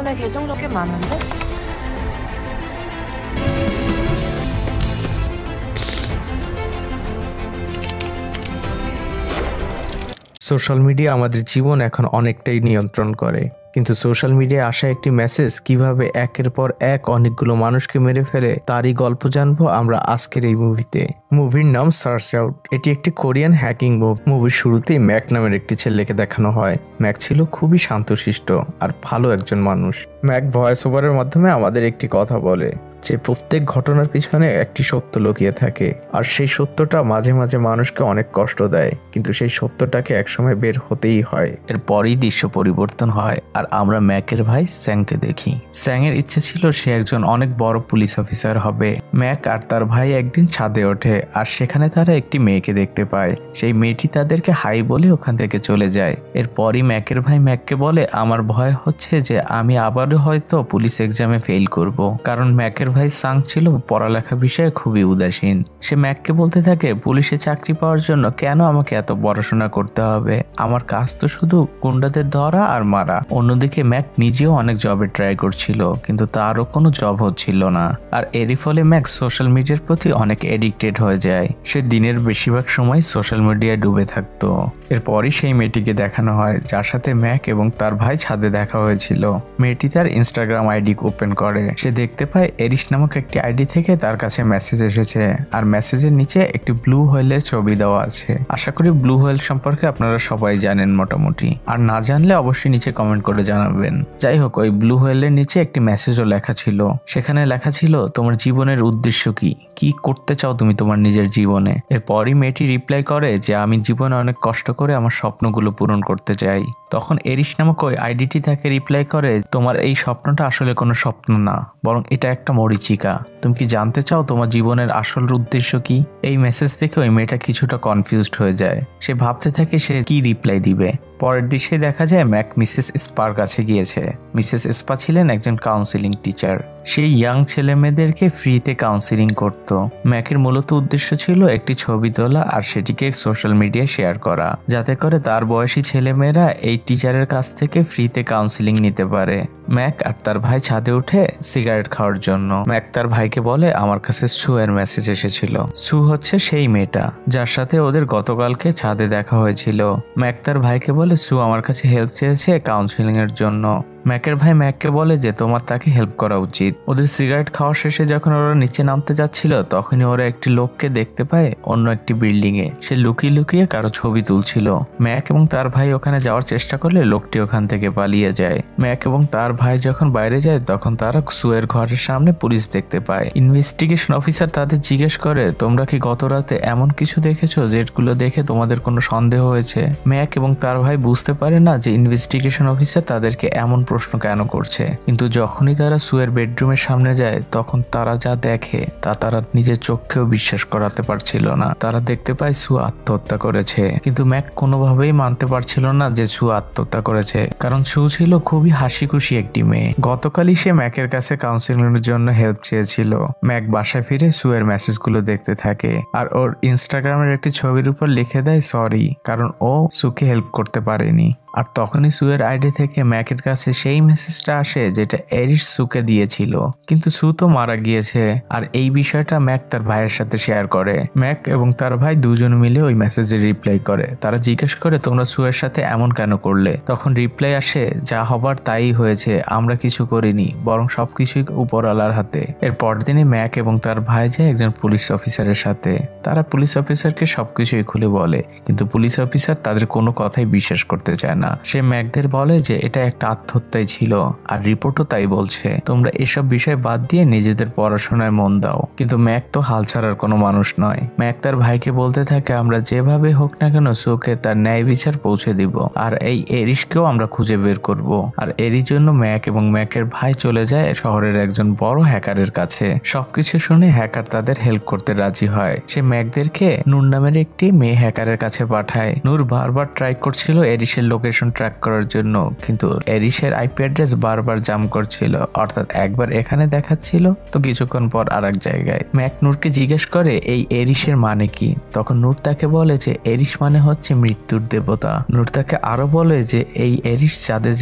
내 계정 꽤 많은데? Social media আমাদের জীবন এখন অনেকটাই নিয়ন্ত্রণ করে, কিন্তু সোশ্যাল মিডিয়ায় আসা একটি মেসেজ কিভাবে একের পর এক অনেকগুলো মানুষকে মেরে ফেলে তারই গল্প জানবো আমরা আজকের এই মুভিতে। মুভির নাম সার্চ আউট। এটি একটি কোরিয়ান হ্যাকিং মুভি। মুভির শুরুতেই ম্যাক নামের একটি ছেলেকে দেখানো হয়। ম্যাক ছিল খুবই শান্তশিষ্ট আর ভালো একজন মানুষ। ম্যাক ভয়েস ওভারের মাধ্যমে আমাদের একটি কথা বলে যে প্রত্যেক ঘটনার পিছনে একটি সত্য লুকিয়ে থাকে, আর সেই সত্যটা মাঝে মাঝে মানুষকে অনেক কষ্ট দেয়, কিন্তু সেই সত্যটাকে একসময় বের হতেই হয়। এরপরই দৃশ্য পরিবর্তন হয় আর আমরা ম্যাকের ভাই স্যাংকে দেখি। স্যাংয়ের ইচ্ছে ছিল সে একজন অনেক বড় পুলিশ অফিসার হবে। ম্যাক আর তার ভাই একদিন ছাদে ওঠে আর সেখানে তারা একটি মেয়েকে দেখতে পায়। সেই মেয়েটি তাদেরকে হাই বলে ওখান থেকে চলে যায়। এরপরই ম্যাকের ভাই ম্যাককে বলে, আমার ভয় হচ্ছে যে আমি আবারও হয়তো পুলিশ এক্সামে ফেল করব, কারণ ম্যাকের ভাই সাং ছিল পড়ালেখা বিষয়ে খুবই উদাসীন। সে ম্যাককে বলতে থাকে, পুলিশে চাকরি পাওয়ার জন্য কেন আমাকে এত পড়াশোনা করতে হবে? আমার কাজ তো শুধু গুন্ডাদের ধরা আর মারা। অন্যদিকে ম্যাক নিজেও অনেক জবে ট্রাই করছিল, কিন্তু তারও কোনো জব হচ্ছিল না। আর এরই ফলে ম্যাক সোশ্যাল মিডিয়ার প্রতি অনেক এডিক্টেড হয়ে যায়। সে দিনের বেশিরভাগ সময় সোশ্যাল মিডিয়ায় ডুবে থাকতো। এরপরই সেই মেয়েটিকে দেখানো হয় যার সাথে ম্যাক এবং তার ভাই ছাদে দেখা হয়েছিল। মেয়েটি তার ইনস্টাগ্রাম আইডি ওপেন করে। সে দেখতে পায় এরিশ নামক একটি আইডি থেকে তার কাছে মেসেজ এসেছে, আর মেসেজের নিচে একটি ব্লু হোয়েলের ছবি দেওয়া আছে। আশা করি ব্লু হোয়েল সম্পর্কে আপনারা সবাই জানেন মোটামুটি, আর না জানলে অবশ্যই নিচে কমেন্ট করে জানাবেন। যাই হোক, ওই ব্লু হোয়েলের নিচে একটি মেসেজও লেখা ছিল। সেখানে লেখা ছিল, তোমার জীবনের উদ্দেশ্য কি, কি করতে চাও তুমি তোমার নিজের জীবনে? এরপরই মেয়েটি রিপ্লাই করে যে আমি জীবনে অনেক কষ্ট করে আমার স্বপ্নগুলো পূরণ করতে চাই। তখন এরিশ নামক ওই আইডিটি তাকে রিপ্লাই করে, তোমার এই স্বপ্নটা আসলে কোনো স্বপ্ন না, বরং এটা একটা মরিচিকা। তুমি কি জানতে চাও তোমার জীবনের আসল উদ্দেশ্য কি? এই মেসেজ দেখে ওই মেয়েটা কিছুটা কনফিউজড হয়ে যায়। সে ভাবতে থাকে সে কি রিপ্লাই দিবে। পরের দৃশ্যে দেখা যায় ম্যাক মিসেস স্পার কাছে গিয়েছে। মিসেস স্পা ছিলেন একজন কাউন্সিলিং টিচার। সেই ইয়াং ছেলে মেয়েদেরকে ফ্রিতে কাউন্সিলিং করত। ম্যাকের মূলত উদ্দেশ্য ছিল একটি ছবি তোলা আর সেটিকে সোশ্যাল মিডিয়ায় শেয়ার করা, যাতে করে তার বয়সী ছেলেমেয়েরা এই টিচারের কাছ থেকে ফ্রিতে কাউন্সিলিং নিতে পারে। ম্যাক আর তার ভাই ছাদে উঠে সিগারেট খাওয়ার জন্য। ম্যাক তার ভাইকে বলে, আমার কাছে সু এর মেসেজ এসেছিল। সু হচ্ছে সেই মেয়েটা যার সাথে ওদের গতকালকে ছাদে দেখা হয়েছিল। ম্যাক তার ভাইকে বলে, সু আমার কাছে হেল্প চেয়েছে কাউন্সিলিং এর জন্য। ম্যাকের ভাই ম্যাককে বলে যে তোমার তাকে হেল্প করা উচিত। ওদের সিগারেট খাওয়া শেষে যখন ওরা নিচে নামতে যাচ্ছিল, তখনই ওরা একটি লোককে দেখতে পায় অন্য একটি বিল্ডিং এ। সে লুকিয়ে লুকিয়ে কারো ছবি তুলছিল। ম্যাক এবং তার ভাই ওখানে যাওয়ার চেষ্টা করলে লোকটি ওখান থেকে পালিয়ে যায়। ম্যাক এবং তার ভাই যখন বাইরে যায় তখন তারা সুয়ের ঘরের সামনে পুলিশ দেখতে পায়। ইনভেস্টিগেশন অফিসার তাদের জিজ্ঞেস করে, তোমরা কি গত রাতে এমন কিছু দেখেছো যেগুলো দেখে তোমাদের কোনো সন্দেহ হয়েছে? ম্যাক এবং তার ভাই বুঝতে পারে না যে ইনভেস্টিগেশন অফিসার তাদেরকে এমন প্রশ্ন কেন করছে, কিন্তু যখনই তারা সুয়ের বেডরুমের সামনে যায় তখন তারা যা দেখে তা তারা নিজের চোখেও বিশ্বাস করাতে পারছিল না। তারা দেখতে পায় সু আত্মহত্যা করেছে, কিন্তু ম্যাক কোনোভাবেই মানতে পারছিল না যে সু আত্মহত্যা করেছে, কারণ সু ছিল খুবই হাসি খুশি একটি মেয়ে। গতকালই সে ম্যাকের কাছে কাউন্সিলিংয়ের জন্য হেল্প চেয়েছিল। ম্যাক বাসায় ফিরে সুয়ের মেসেজগুলো দেখতে থাকে আর ওর ইনস্টাগ্রামের একটি ছবির উপর লিখে দেয় সরি, কারণ ও সুকে হেল্প করতে পারেনি। আর তখনই সুয়ের আইডি থেকে ম্যাকের কাছে সেই মেসেজটা আসে যেটা এরিশ সুকে দিয়েছিল, কিন্তু সু তো মারা গিয়েছে। আর এই বিষয়টা ম্যাক তার ভাইয়ের সাথে শেয়ার করে। ম্যাক এবং তার ভাই দুজন মিলে ওই মেসেজে রিপ্লাই করে। তারা জিজ্ঞেস করে, তোমরা সুয়ের সাথে এমন কেন করলে? তখন রিপ্লাই আসে, যা হবার তাই হয়েছে, আমরা কিছু করিনি, বরং সবকিছুই উপরওয়ালার হাতে। এর পরদিনই ম্যাক এবং তার ভাই যায় একজন পুলিশ অফিসারের সাথে। তারা পুলিশ অফিসারকে সবকিছুই খুলে বলে, কিন্তু পুলিশ অফিসার তাদের কোনো কথাই বিশ্বাস করতে চায় না। সে ম্যাকদের বলে যে এটা একটা আত্মহত্যাই ছিল, আর রিপোর্টও তাই বলছে। তোমরা এসব বিষয় বাদ দিয়ে নিজেদের পড়াশোনায় মন দাও। কিন্তু ম্যাক তো হাল ছাড়ার কোনো মানুষ নয়। ম্যাক তার ভাইকে বলতে থাকে, আমরা যেভাবে হোক না কেন সুকে তার ন্যায় বিচার পৌঁছে দিব, আর এই এরিশকেও আমরা খুঁজে বের করব। আর এরই জন্য ম্যাক এবং ম্যাকের ভাই চলে যায় শহরের একজন বড় হ্যাকারের কাছে। সবকিছু শুনে হ্যাকার তাদের হেল্প করতে রাজি হয়। সে ম্যাকদেরকে নূর নামের একটি মেয়ে হ্যাকারের কাছে পাঠায়। নূর বারবার ট্রাই করছিল এরিশের লোকেশন লোকেশন ট্র্যাক করার জন্য, কিন্তু এরিসের আইপি অ্যাড্রেস বারবার জাম করছিল, অর্থাৎ একবার এখানে দেখাচ্ছিল তো কিছুক্ষণ পর আরেক জায়গায়। ম্যাক নূরকে জিজ্ঞেস করে এই এরিসের মানে কি। তখন নূর তাকে বলে যে এরিস মানে হচ্ছে মৃত্যুর দেবতা। নূর তাকে আরো বলে যে এই এরিস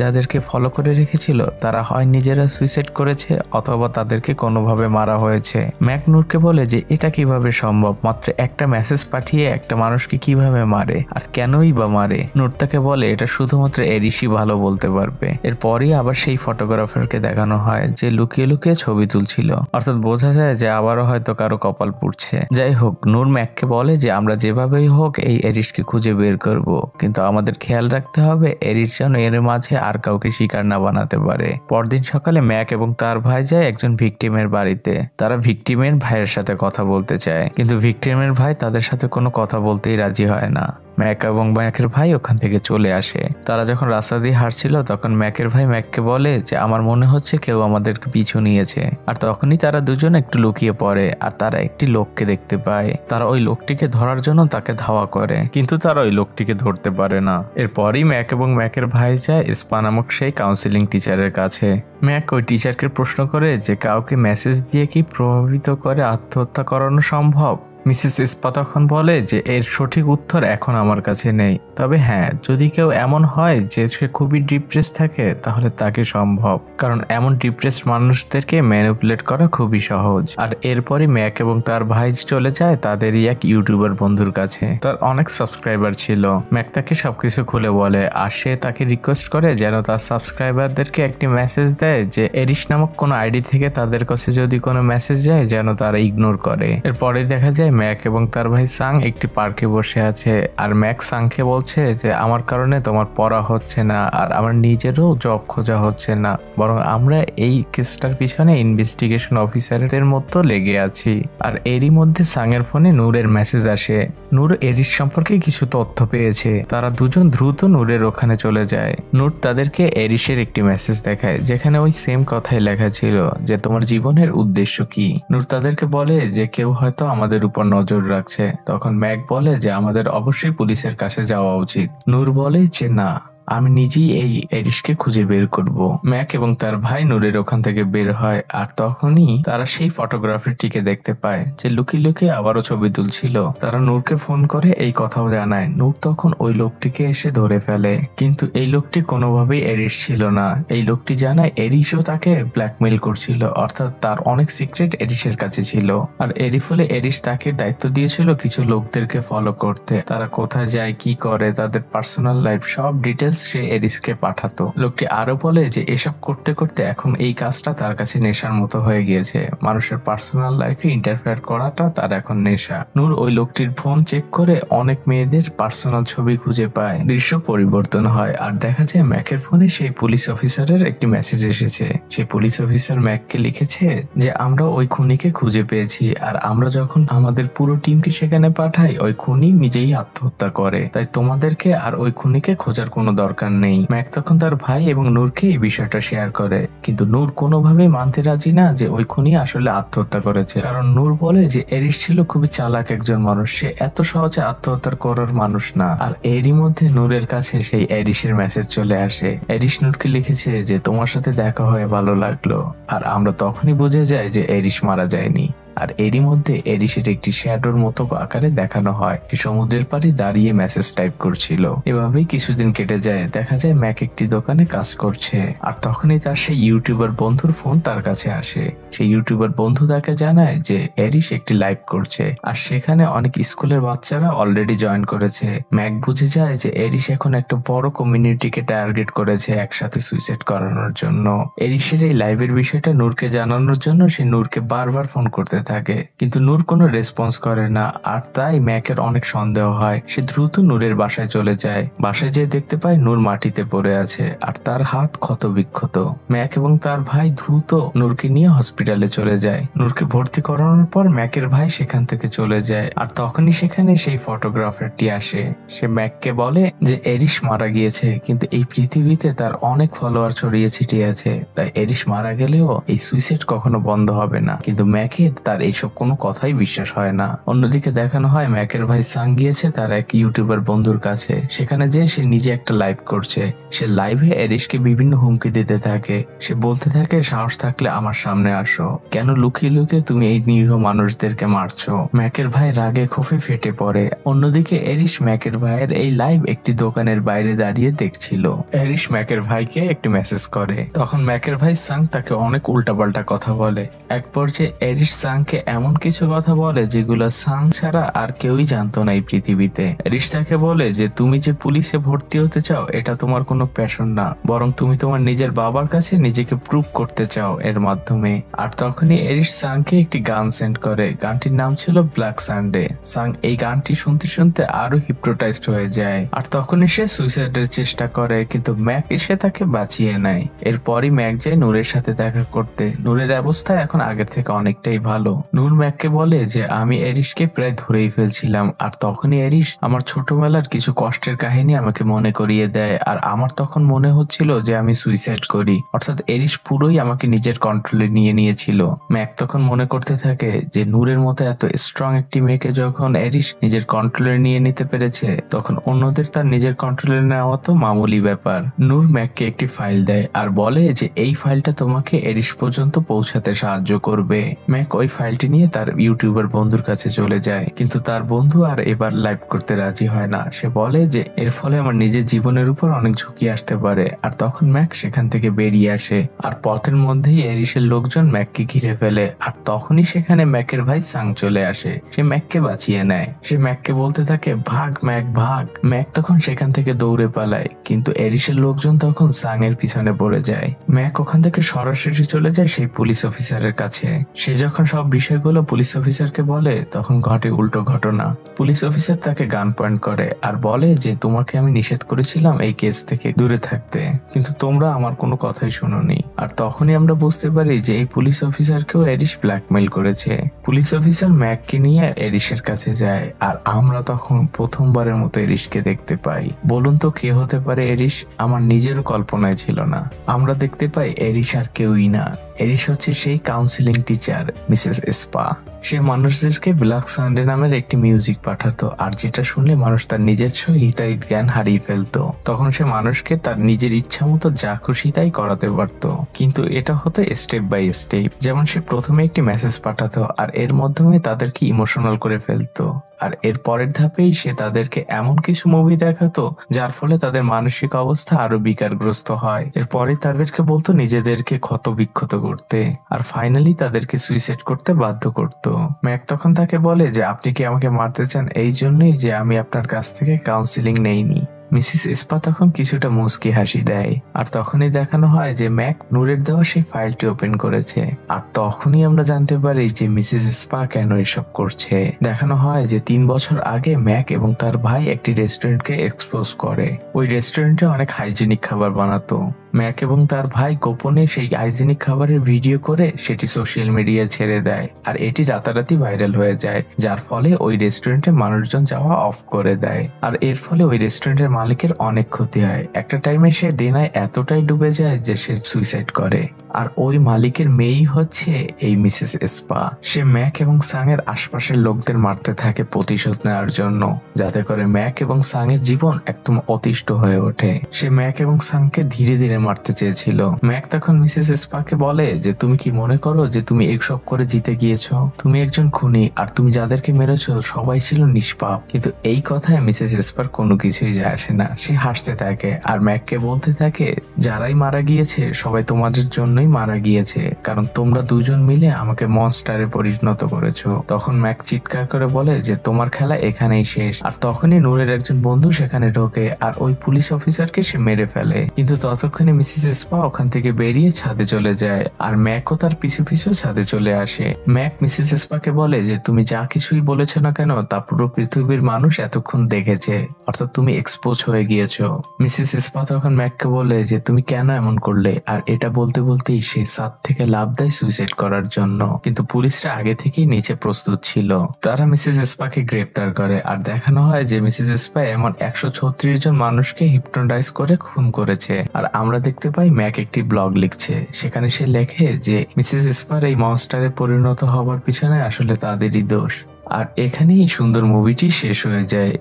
যাদেরকে ফলো করে রেখেছিল তারা হয় নিজেরা সুইসাইড করেছে অথবা তাদেরকে কোনোভাবে মারা হয়েছে। ম্যাক নূরকে বলে যে এটা কিভাবে সম্ভব, মাত্র একটা মেসেজ পাঠিয়ে একটা মানুষকে কিভাবে মারে আর কেনই বা মারে। নূর তাকে বলে এটা শুধুমাত্র এরিসই ভালো বলতে পারবে। এরপরই আবার সেই ফটোগ্রাফারকে দেখানো হয় যে লুকিয়ে লুকিয়ে ছবি তুলছিল, অর্থাৎ বোঝা যায় যে আবারও হয়তো কারো কপাল পুড়ছে। যাই হোক, নূর ম্যাককে বলে যে আমরা যেভাবেই হোক এই এরিসকে খুঁজে বের করব, কিন্তু আমাদের খেয়াল রাখতে হবে এরিস যেন এর মাঝে আর কাউকে শিকার না বানাতে পারে। পরদিন সকালে ম্যাক এবং তার ভাই যায় একজন ভিকটিমের বাড়িতে। তারা ভিকটিমের ভাইয়ের সাথে কথা বলতে চায়, কিন্তু ভিকটিমের ভাই তাদের সাথে কোনো কথা বলতেই রাজি হয় না। ম্যাক এবং ম্যাকের ভাই ওখান থেকে চলে আসে। তারা যখন রাস্তা দিয়ে হাঁটছিল তখন ম্যাকের ভাই ম্যাককে বলে যে আমার মনে হচ্ছে কেউ আমাদেরকে পিছু নিয়েছে। আর তখনই তারা দুজন একটু লুকিয়ে পড়ে আর তারা একটি লোককে দেখতে পায়। তারা ওই লোকটিকে ধরার জন্য তাকে ধাওয়া করে, কিন্তু তারা ওই লোকটিকে ধরতে পারে না। এরপরই ম্যাক এবং ম্যাকের ভাই যায় স্পা নামক সেই কাউন্সিলিং টিচারের কাছে। ম্যাক ওই টিচারকে প্রশ্ন করে যে কাউকে মেসেজ দিয়ে কি প্রভাবিত করে আত্মহত্যা করানো সম্ভব। মিসেস স্পা তখন বলে যে এর সঠিক উত্তর এখন আমার কাছে নেই, তবে হ্যাঁ, যদি কেউ এমন হয় যে সে খুবই ডিপ্রেস থাকে তাহলে তাকে সম্ভব, কারণ এমন ডিপ্রেস মানুষদেরকে ম্যানিপুলেট করা খুবই সহজ। আর এরপরই ম্যাক এবং তার ভাই চলে যায় তাদেরই এক ইউটিউবার বন্ধুর কাছে। তার অনেক সাবস্ক্রাইবার ছিল। ম্যাক তাকে সবকিছু খুলে বলে আর সে তাকে রিকোয়েস্ট করে যেন তার সাবস্ক্রাইবারদেরকে একটি মেসেজ দেয় যে এরিস নামক কোনো আইডি থেকে তাদের কাছে যদি কোনো মেসেজ যায় যেন তারা ইগনোর করে। এরপরে দেখা যায় ম্যাক এবং তার ভাই সাং একটি পার্কে বসে আছে আর ম্যাক সাংকে বলছে যে আমার কারণে তোমার পড়া হচ্ছে না আর আমার নিজেরও জব খোঁজা হচ্ছে না, বরং আমরা এই কেসটার পিছনে ইনভেস্টিগেশন অফিসারদের মতো লেগে আছি। আর এরই মধ্যে সাংয়ের ফোনে নূরের মেসেজ আসে। নূর এরিস সম্পর্কে কিছু তথ্য পেয়েছে। তারা দুজন দ্রুত নূরের ওখানে চলে যায়। নূর তাদেরকে এরিসের একটি মেসেজ দেখায় যেখানে ওই সেম কথাই লেখা ছিল যে তোমার জীবনের উদ্দেশ্য কি। নূর তাদেরকে বলে যে কেউ হয়তো আমাদের উপর নজর রাখছে। তখন ম্যাক বলে যে আমাদের অবশ্যই পুলিশের কাছে যাওয়া উচিত। নূর বলে যে না, আমি নিজেই এই এরিসকে খুঁজে বের করব। ম্যাক এবং তার ভাই নূরের ওখান থেকে বের হয় আর তখনই তারা সেই ফটোগ্রাফারটিকে দেখতে পায় যে লুকিয়ে লুকিয়ে আবারও ছবি তুলছিল। তারা নূরকে ফোন করে এই কথাও জানায়। নূর তখন ওই লোকটিকে এসে ধরে ফেলে, কিন্তু এই লোকটি কোনোভাবেই এরিস ছিল না। এই লোকটি জানায় এরিসও তাকে ব্ল্যাকমেইল করছিল, অর্থাৎ তার অনেক সিক্রেট এরিসের কাছে ছিল। আর এরই ফলে এরিস তাকে দায়িত্ব দিয়েছিল কিছু লোকদেরকে ফলো করতে। তারা কোথায় যায়, কি করে, তাদের পার্সোনাল লাইফ সব ডিটেলস সে এরিসকে পাঠাতো। লোকটি আরো বলে যে এসব করতে করতে এখন এই কাজটা তার কাছে নেশার মতো হয়ে গিয়েছে। মানুষের পার্সোনাল লাইফে ইন্টারফেয়ার করাটা তার এখন নেশা। নূর ওই লোকটির ফোন চেক করে অনেক মেয়েদের পার্সোনাল ছবি খুঁজে পায়। দৃশ্য পরিবর্তন হয় আর দেখা যায় ম্যাকের ফোনে সেই পুলিশ অফিসারের একটি মেসেজ এসেছে। সেই পুলিশ অফিসার ম্যাককে লিখেছে যে আমরা ওই খুনিকে খুঁজে পেয়েছি আর আমরা যখন আমাদের পুরো টিমকে সেখানে পাঠাই ওই খুনি নিজেই আত্মহত্যা করে, তাই তোমাদেরকে আর ওই খুনিকে খোঁজার কোনো দরকার নেই। ম্যাক তখন তার ভাই এবং নূরকে এই বিষয়টা শেয়ার করে, কিন্তু নূর কোনোভাবেই মানতে রাজি না যে ওই খুনি আসলে আত্মহত্যা করেছে। কারণ নূর বলে যে এরিস ছিল খুবই চালাক একজন মানুষ, সে এত সহজে আত্মহত্যা করার মানুষ না। আর এরই মধ্যে নূরের কাছে সেই এরিসের মেসেজ চলে আসে। এরিস নূরকে লিখেছে যে তোমার সাথে দেখা হয়ে ভালো লাগলো। আর আমরা তখনই বুঝে যাই যে এরিস মারা যায়নি। আর এরই মধ্যে এরিসের একটি শ্যাডোর মতো আকারে দেখানো হয়, সে সমুদ্রের পাড়ে দাঁড়িয়ে মেসেজ টাইপ করছিল। এভাবেই কিছুদিন কেটে যায়। দেখা যায় ম্যাক একটি দোকানে কাজ করছে আর তখনই তার সেই ইউটিউবার বন্ধুর ফোন তার কাছে আসে। সেই ইউটিউবার বন্ধু তাকে জানায় যে এরিস একটি লাইভ করছে আর সেখানে অনেক স্কুলের বাচ্চারা অলরেডি জয়েন করেছে। ম্যাক বুঝে যায় যে এরিস এখন একটা বড় কমিউনিটিকে টার্গেট করেছে একসাথে সুইসাইড করানোর জন্য। এরিসের এই লাইভের বিষয়টা নূরকে জানানোর জন্য সে নূরকে বারবার ফোন করতে থাকে, কিন্তু নূর কোনো রেসপন্স করে না। আর তাই ম্যাকের অনেক সন্দেহ হয়। সে দ্রুত নূরের বাসায় চলে যায়। বাসায় যেয়ে দেখতে পায় নূর মাটিতে পড়ে আছে আর তার হাত ক্ষত বিক্ষত। ম্যাক এবং তার ভাই দ্রুত নূরকে নিয়ে হসপিটালে চলে যায়। নূরকে ভর্তি করানোর পর ম্যাকের ভাই সেখান থেকে চলে যায় আর তখনই সেখানে সেই ফটোগ্রাফারটি আসে। সে ম্যাককে বলে যে এরিস মারা গিয়েছে, কিন্তু এই পৃথিবীতে তার অনেক ফলোয়ার ছড়িয়ে ছিটিয়ে আছে, তাই এরিস মারা গেলেও এই সুইসাইড কখনো বন্ধ হবে না। কিন্তু ম্যাকের তা তার এইসব কোনো কথাই বিশ্বাস হয় না। অন্যদিকে দেখানো হয় ম্যাকের ভাই সাং গিয়েছে তার এক ইউটিউবার বন্ধুর কাছে, সেখানে যেয়ে সে নিজে একটা লাইভ করছে। সে লাইভে এরিশকে বিভিন্ন হুমকি দিতে থাকে। সে বলতে থাকে, সাহস থাকলে আমার সামনে আসো, কেন লুকিয়ে লুকিয়ে তুমি এই নিরীহ মানুষদেরকে মারছো। ম্যাকের ভাই রাগে ক্ষোভে ফেটে পড়ে। অন্যদিকে এরিশ ম্যাকের ভাইয়ের এই লাইভ একটি দোকানের বাইরে দাঁড়িয়ে দেখছিল। এরিশ ম্যাকের ভাইকে একটি মেসেজ করে, তখন ম্যাকের ভাই সাং তাকে অনেক উল্টাপাল্টা কথা বলে। এক পর্যায়ে এরিশ সাংকে এমন কিছু কথা বলে যেগুলো সাং ছাড়া আর কেউই জানতো না এই পৃথিবীতে। এরিশ তাকে বলে যে তুমি যে পুলিশে ভর্তি হতে চাও এটা তোমার কোনো প্যাশন না, বরং তুমি তোমার নিজের বাবার কাছে নিজেকে প্রুভ করতে চাও এর মাধ্যমে। আর তখনই এরিশ সাংকে একটি গান সেন্ড করে, গানটির নাম ছিল ব্ল্যাক সানডে। সাং এই গানটি শুনতে শুনতে আরো হিপনোটাইজড হয়ে যায়, আর তখনই সে সুইসাইডের চেষ্টা করে, কিন্তু ম্যাক এসে তাকে বাঁচিয়ে নেয়। এরপরই ম্যাক যায় নূরের সাথে দেখা করতে। নূরের অবস্থা এখন আগের থেকে অনেকটাই ভালো। নূর ম্যাককে বলে যে আমি এরিশকে প্রায় ধরেই ফেলছিলাম, আর তখনই এরিশ আমার ছোটবেলার কিছু কষ্টের কাহিনী আমাকে মনে করিয়ে দেয়, আর আমার তখন মনে হচ্ছিল যে আমি সুইসাইড করি। অর্থাৎ এরিশ পুরোই আমাকে নিজের কন্ট্রোলে নিয়ে নিয়েছিল। ম্যাক তখন মনে করতে থাকে যে নূরের মতো এত স্ট্রং একটি মেয়েকে যখন এরিশ নিজের কন্ট্রোলে নিয়ে নিতে পেরেছে, তখন অন্যদের তার নিজের কন্ট্রোলে নেওয়া তো মামুলি ব্যাপার। নূর ম্যাককে একটি ফাইল দেয় আর বলে যে এই ফাইলটা তোমাকে এরিশ পর্যন্ত পৌঁছাতে সাহায্য করবে। ম্যাক ওই ফাইলটি নিয়ে তার ইউটিউবার বন্ধুর কাছে চলে যায়, কিন্তু তার বন্ধু আর এবার লাইভ করতে রাজি হয় না। সে বলে যে এর ফলে আমার নিজের জীবনের উপর অনেক ঝুঁকি আসতে পারে। আর তখন ম্যাক সেখান থেকে বেরিয়ে আসে, আর পথের মধ্যেই এরিশের লোকজন ম্যাককে ঘিরে ফেলে। আর তখনই সেখানে ম্যাকের ভাই সাং চলে আসে। সে ম্যাককে বাঁচিয়ে নেয়। সে ম্যাককে বলতে থাকে, ভাগ ম্যাক ভাগ। ম্যাক তখন সেখান থেকে দৌড়ে পালায়, কিন্তু এরিশের লোকজন তখন সাং এর পিছনে পড়ে যায়। ম্যাক ওখান থেকে সরাসরি চলে যায় সেই পুলিশ অফিসারের কাছে। সে যখন সব বিষয়গুলো পুলিশ অফিসারকে বলে, তখন ঘটে উল্টো ঘটনা। পুলিশ অফিসার তাকে গান পয়েন্ট করে আর বলে যে তোমাকে আমি নিষেধ করেছিলাম এই কেস থেকে দূরে থাকতে, কিন্তু তোমরা আমার কোনো কথাই শুনোনি। আর তখনই আমরা বুঝতে পারি যে এই পুলিশ অফিসারকেও এরিশ ব্ল্যাকমেইল করেছে। পুলিশ অফিসার ম্যাককে নিয়ে এরিশের কাছে যায়, আর আমরা তখন প্রথমবারের মতো এরিশকে দেখতে পাই। বলুন তো কে হতে পারে এরিশ? আমার নিজেরও কল্পনায় ছিল না। আমরা দেখতে পাই এরিশ আর কেউই না, এরিশ হচ্ছে সেই কাউন্সিলিং টিচার মিসেস স্পা। সে মানুষদেরকে ব্ল্যাক সানডে নামের একটি মিউজিক পাঠাতো, আর যেটা শুনলে মানুষ তার নিজস্ব হিতাহিত জ্ঞান হারিয়ে ফেলতো। তখন সে মানুষকে তার নিজের ইচ্ছা মতো যা খুশি তাই করাতে পারতো, কিন্তু এটা হতো স্টেপ বাই স্টেপ। যেমন সে প্রথমে একটি মেসেজ পাঠাতো আর এর মাধ্যমে তাদেরকে ইমোশনাল করে ফেলতো, আর এর পরের ধাপেই সে তাদেরকে এমন কিছু মুভি দেখাতো যার ফলে তাদের মানসিক অবস্থা আরো বিকারগ্রস্ত হয়। এরপরে তাদেরকে বলতো নিজেদেরকে ক্ষত বিক্ষত করতে, আর ফাইনালি তাদেরকে সুইসাইড করতে বাধ্য করতো। ম্যাক তখন তাকে বলে যে আপনি কি আমাকে মারতে চান এই জন্যই যে আমি আপনার কাছ থেকে কাউন্সিলিং নেইনি। মিসেস স্পা তখন কিছুটা মুচকি হাসি দেয়, আর তখনই দেখানো হয় যে ম্যাক নূরের দেওয়া সেই ফাইলটি ওপেন করেছে। আর তখনই আমরা জানতে পারি যে মিসেস স্পা কেন এসব করছে। দেখানো হয় যে 3 বছর আগে ম্যাক এবং তার ভাই একটি রেস্টুরেন্টকে এক্সপোজ করে। ওই রেস্টুরেন্টে অনেক হাইজেনিক খাবার বানাতো। ম্যাক এবং তার ভাই গোপনে সেই হাইজেনিক খাবারের ভিডিও করে সেটি সোশ্যাল মিডিয়ায় ছেড়ে দেয়, আর এটি রাতারাতি ভাইরাল হয়ে যায়, যার ফলে ওই রেস্টুরেন্টে মানুষজন যাওয়া অফ করে দেয়। আর এর ফলে ওই রেস্টুরেন্টের মালিকের অনেক ক্ষতি হয়। একটা টাইমে সে দেনায় এতটাই ডুবে যায় যে সে সুইসাইড করে। আর ওই মালিকের মেয়েই হচ্ছে এই মিসেস স্পা। সে ম্যাক এবং সাং এর আশপাশের লোকদের মারতে থাকে প্রতিশোধ নেওয়ার জন্য, যাতে করে ম্যাক এবং সাং এর জীবন একদম অতিষ্ঠ হয়ে ওঠে। সে ম্যাক এবং সাংকে ধীরে ধীরে মারতে চেয়েছিল। ম্যাক তখন মিসেস স্পাকে বলে যে তুমি কি মনে করো যে তুমি এইসব করে জিতে গিয়েছো? তুমি একজন খুনি, আর তুমি যাদেরকে মেরেছো সবাই ছিল নিষ্পাপ। কিন্তু এই কথায় মিসেস স্পার কোনো কিছুই যায় আসে না। সে হাসতে থাকে আর ম্যাককে বলতে থাকে যারাই মারা গিয়েছে সবাই তোমাদের জন্যই মারা গিয়েছে, কারণ তোমরা দুজন মিলে আমাকে মনস্টারে পরিণত করেছো। তখন ম্যাক চিৎকার করে বলে যে তোমার খেলা এখানেই শেষ। আর তখনই নূরের একজন বন্ধু সেখানে ঢোকে আর ওই পুলিশ অফিসারকে সে মেরে ফেলে, কিন্তু ততক্ষণে মিসেস স্পা ওখান থেকে বেরিয়ে ছাদে চলে যায়, আর ম্যাকও তার পিছু পিছু ছাদে চলে আসে। ম্যাক মিসেস স্পাকে বলে যে তুমি যা কিছুই বলেছো না কেন তা পুরো পৃথিবীর মানুষ এতক্ষণ দেখেছে, অর্থাৎ তুমি এক্সপোজ হয়ে গিয়েছো। মিসেস স্পা তখন ম্যাককে বলে যে তুমি কেন এমন করলে, আর এটা বলতে বলতে দেখেই সে ছাদ থেকে লাফ দেয় সুইসাইড করার জন্য, কিন্তু পুলিশরা আগে থেকেই নিচে প্রস্তুত ছিল। তারা মিসেস স্পাকে গ্রেপ্তার করে আর দেখানো হয় যে মিসেস স্পা এমন 136 জন মানুষকে হিপনোটাইজ করে খুন করেছে। আর আমরা দেখতে পাই ম্যাক একটি ব্লগ লিখছে, সেখানে সে লেখে যে মিসেস স্পার এই মনস্টারে পরিণত হবার পিছনে আসলে তাদেরই দোষ। আর এখানেই সুন্দর মুভিটি শেষ হয়ে যায়।